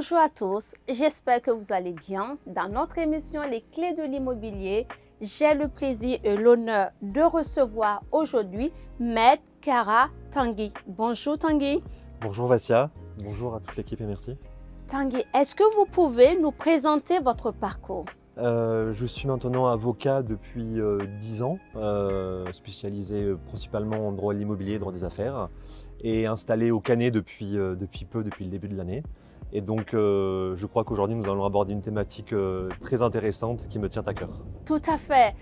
Bonjour à tous, j'espère que vous allez bien. Dans notre émission Les clés de l'immobilier, j'ai le plaisir et l'honneur de recevoir aujourd'hui Maître Kara Tanguy. Bonjour Tanguy. Bonjour Vassia, bonjour à toute l'équipe et merci. Tanguy, est-ce que vous pouvez nous présenter votre parcours? Je suis maintenant avocat depuis 10 ans, spécialisé principalement en droit de l'immobilier, droit des affaires, et installé au Canet depuis le début de l'année. Et donc je crois qu'aujourd'hui nous allons aborder une thématique très intéressante qui me tient à cœur. Tout à fait.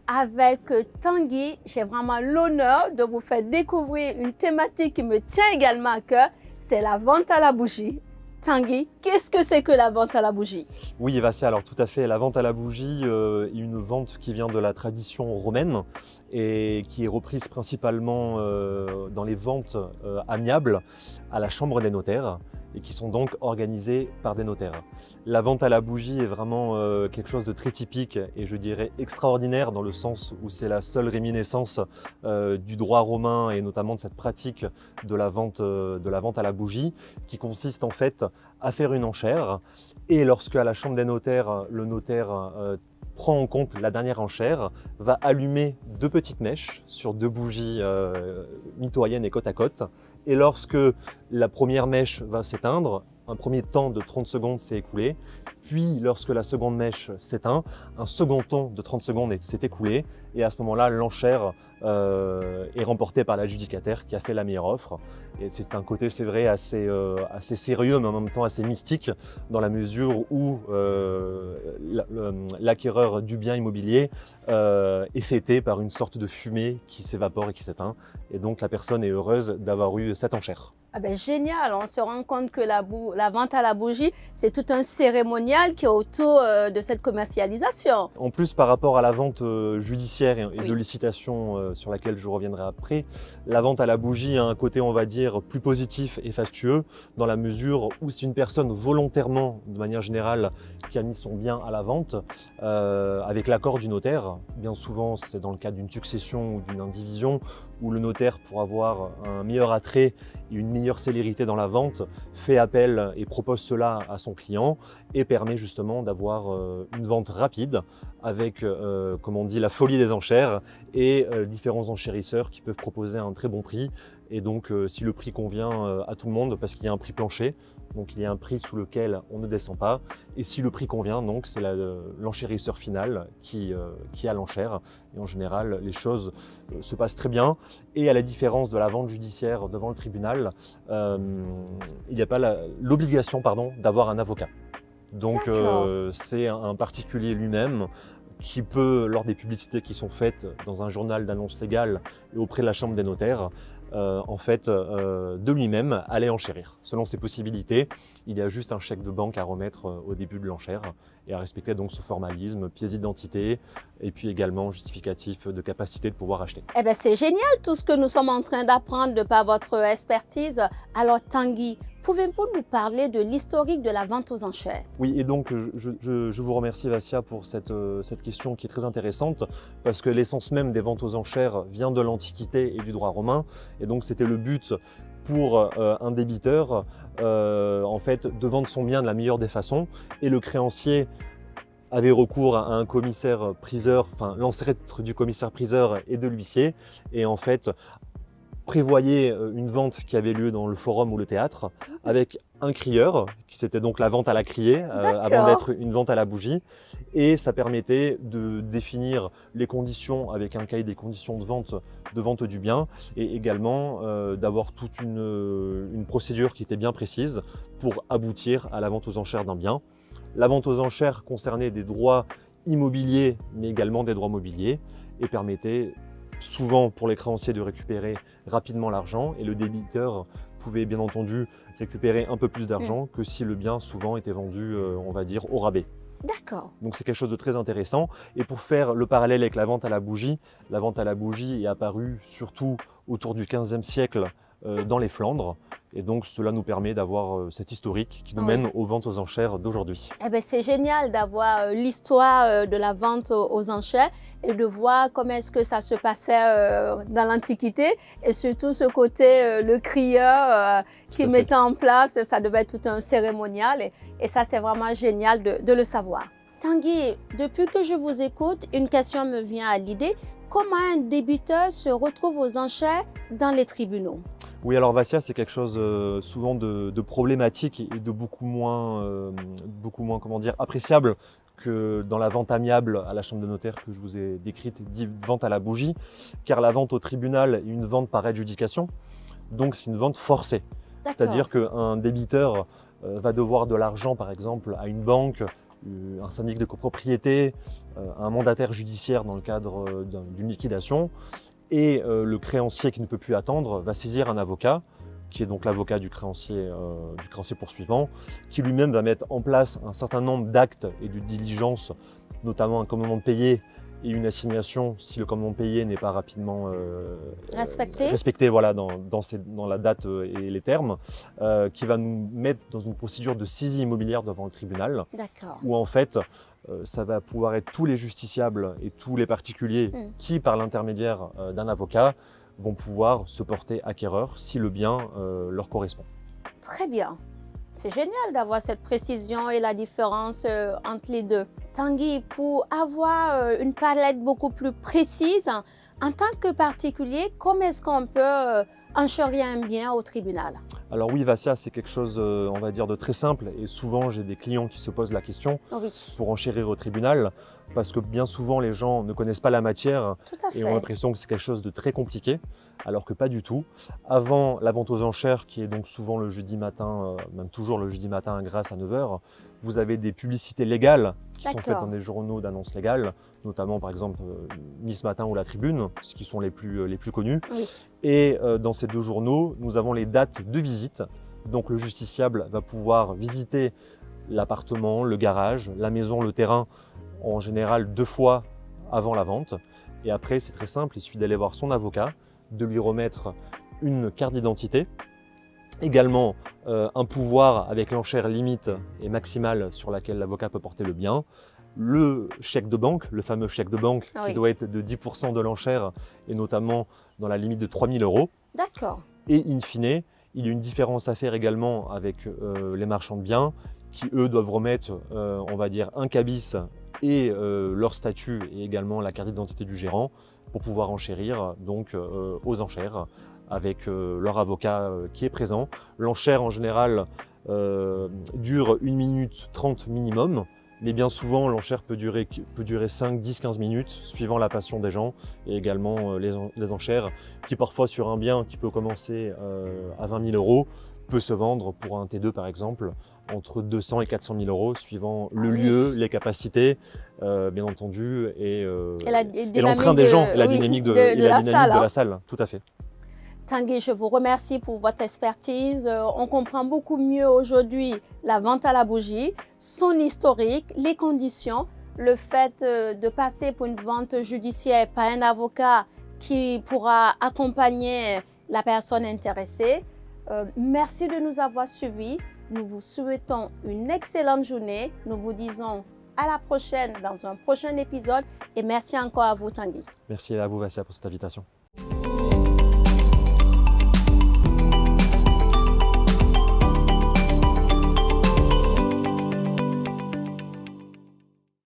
Avec Tanguy, j'ai vraiment l'honneur de vous faire découvrir une thématique qui me tient également à cœur, c'est la vente à la bougie. Tanguy, qu'est-ce que c'est que la vente à la bougie? Oui, Vassia, alors tout à fait. La vente à la bougie est une vente qui vient de la tradition romaine et qui est reprise principalement dans les ventes amiables à la chambre des notaires et qui sont donc organisées par des notaires. La vente à la bougie est vraiment quelque chose de très typique et je dirais extraordinaire dans le sens où c'est la seule réminiscence du droit romain et notamment de cette pratique de la vente à la bougie qui consiste en fait à faire une enchère et lorsque à la chambre des notaires, le notaire prend en compte la dernière enchère, va allumer deux petites mèches sur deux bougies mitoyennes et côte à côte. Et lorsque la première mèche va s'éteindre, un premier temps de 30 secondes s'est écoulé, puis lorsque la seconde mèche s'éteint, un second temps de 30 secondes s'est écoulé, et à ce moment-là, l'enchère est remportée par l'adjudicataire qui a fait la meilleure offre. Et c'est un côté, c'est vrai, assez sérieux, mais en même temps assez mystique, dans la mesure où l'acquéreur du bien immobilier est fêté par une sorte de fumée qui s'évapore et qui s'éteint. Et donc la personne est heureuse d'avoir eu cette enchère. Ah ben, génial, on se rend compte que la vente à la bougie, c'est tout un cérémonial qui est autour de cette commercialisation. En plus, par rapport à la vente judiciaire et Oui. de licitation sur laquelle je reviendrai après, la vente à la bougie a un côté, on va dire, plus positif et fastueux dans la mesure où c'est une personne volontairement, de manière générale, qui a mis son bien à la vente avec l'accord du notaire. Bien souvent, c'est dans le cadre d'une succession ou d'une indivision où le notaire, pour avoir un meilleur attrait et une meilleure célérité dans la vente, fait appel et propose cela à son client et permet justement d'avoir une vente rapide avec, comme on dit, la folie des enchères et différents enchérisseurs qui peuvent proposer un très bon prix. Et donc, si le prix convient à tout le monde, parce qu'il y a un prix plancher, donc il y a un prix sous lequel on ne descend pas. Et si le prix convient, donc c'est l'enchérisseur final qui a l'enchère. Et en général, les choses se passent très bien. Et à la différence de la vente judiciaire devant le tribunal, il n'y a pas l'obligation d'avoir un avocat. Donc c'est un particulier lui-même qui peut, lors des publicités qui sont faites dans un journal d'annonce légale et auprès de la chambre des notaires, de lui-même aller enchérir. Selon ses possibilités, il y a juste un chèque de banque à remettre au début de l'enchère et à respecter donc ce formalisme, pièce d'identité et puis également justificatif de capacité de pouvoir acheter. Eh bien, c'est génial tout ce que nous sommes en train d'apprendre de par votre expertise. Alors Tanguy, pouvez-vous nous parler de l'historique de la vente aux enchères? Oui, et donc je vous remercie Vassia pour cette question qui est très intéressante parce que l'essence même des ventes aux enchères vient de l'Antiquité et du droit romain. Et donc c'était le but pour un débiteur en fait, de vendre son bien de la meilleure des façons et le créancier avait recours à un commissaire-priseur, enfin l'ancêtre du commissaire-priseur et de l'huissier et en fait prévoyait une vente qui avait lieu dans le forum ou le théâtre avec un crieur, qui c'était donc la vente à la criée avant d'être une vente à la bougie. Et ça permettait de définir les conditions avec un cahier des conditions de vente du bien et également d'avoir toute une procédure qui était bien précise pour aboutir à la vente aux enchères d'un bien. La vente aux enchères concernait des droits immobiliers mais également des droits mobiliers et permettait souvent pour les créanciers de récupérer rapidement l'argent et le débiteur pouvait bien entendu récupérer un peu plus d'argent que si le bien souvent était vendu, on va dire, au rabais. D'accord. Donc c'est quelque chose de très intéressant. Et pour faire le parallèle avec la vente à la bougie est apparue surtout autour du XVe siècle dans les Flandres. Et donc cela nous permet d'avoir cet historique qui nous Oui. mène aux ventes aux enchères d'aujourd'hui. Eh ben, c'est génial d'avoir l'histoire de la vente aux enchères et de voir comment est-ce que ça se passait dans l'Antiquité et surtout ce côté, le crieur qui à fait. mettait en place, ça devait être tout un cérémonial et ça c'est vraiment génial de le savoir. Tanguy, depuis que je vous écoute, une question me vient à l'idée. Comment un débiteur se retrouve aux enchères dans les tribunaux? Oui, alors Vassia, c'est quelque chose souvent de problématique et de beaucoup moins comment dire, appréciable que dans la vente amiable à la chambre de notaire que je vous ai décrite, dit vente à la bougie, car la vente au tribunal est une vente par adjudication, donc c'est une vente forcée. C'est-à-dire qu'un débiteur va devoir de l'argent, par exemple, à une banque, un syndic de copropriété, un mandataire judiciaire dans le cadre d'une liquidation, et le créancier qui ne peut plus attendre va saisir un avocat, qui est donc l'avocat du créancier poursuivant, qui lui-même va mettre en place un certain nombre d'actes et de diligences, notamment un commandement de payer et une assignation si le commandement de payer n'est pas rapidement respecté voilà, dans la date et les termes, qui va nous mettre dans une procédure de saisie immobilière devant le tribunal, où en fait ça va pouvoir être tous les justiciables et tous les particuliers qui, par l'intermédiaire d'un avocat, vont pouvoir se porter acquéreurs si le bien leur correspond. Très bien. C'est génial d'avoir cette précision et la différence entre les deux. Tanguy, pour avoir une palette beaucoup plus précise, en tant que particulier, comment est-ce qu'on peut enchérir un bien au tribunal? Alors oui, Vassia, c'est quelque chose, on va dire, de très simple et souvent j'ai des clients qui se posent la question pour enchérir au tribunal parce que bien souvent les gens ne connaissent pas la matière et ont l'impression que c'est quelque chose de très compliqué, alors que pas du tout. Avant la vente aux enchères, qui est donc souvent le jeudi matin, même toujours le jeudi matin grâce à 9 h, vous avez des publicités légales qui sont faites dans des journaux d'annonces légales, notamment par exemple Nice Matin ou La Tribune, ce qui sont les plus connus. Et dans ces deux journaux, nous avons les dates de visite. Donc le justiciable va pouvoir visiter l'appartement, le garage, la maison, le terrain, en général 2 fois avant la vente. Et après, c'est très simple, il suffit d'aller voir son avocat, de lui remettre une carte d'identité, également un pouvoir avec l'enchère limite et maximale sur laquelle l'avocat peut porter le bien, le chèque de banque, le fameux chèque de banque qui doit être de 10% de l'enchère et notamment dans la limite de 3 000 €. D'accord. Et in fine, il y a une différence à faire également avec les marchands de biens qui, eux, doivent remettre, on va dire, un cabis et leur statut et également la carte d'identité du gérant pour pouvoir enchérir donc aux enchères avec leur avocat qui est présent. L'enchère en général dure 1 minute 30 minimum, mais bien souvent l'enchère peut durer 5, 10, 15 minutes suivant la passion des gens et également les enchères qui parfois sur un bien qui peut commencer à 20 000 € peut se vendre pour un T2 par exemple entre 200 et 400 000 € suivant le lieu, les capacités bien entendu et l'entrain des gens et la dynamique de la salle, tout à fait. Tanguy, je vous remercie pour votre expertise. On comprend beaucoup mieux aujourd'hui la vente à la bougie, son historique, les conditions, le fait de passer pour une vente judiciaire par un avocat qui pourra accompagner la personne intéressée. Merci de nous avoir suivis. Nous vous souhaitons une excellente journée. Nous vous disons à la prochaine dans un prochain épisode et merci encore à vous Tanguy. Merci à vous Vassia pour cette invitation.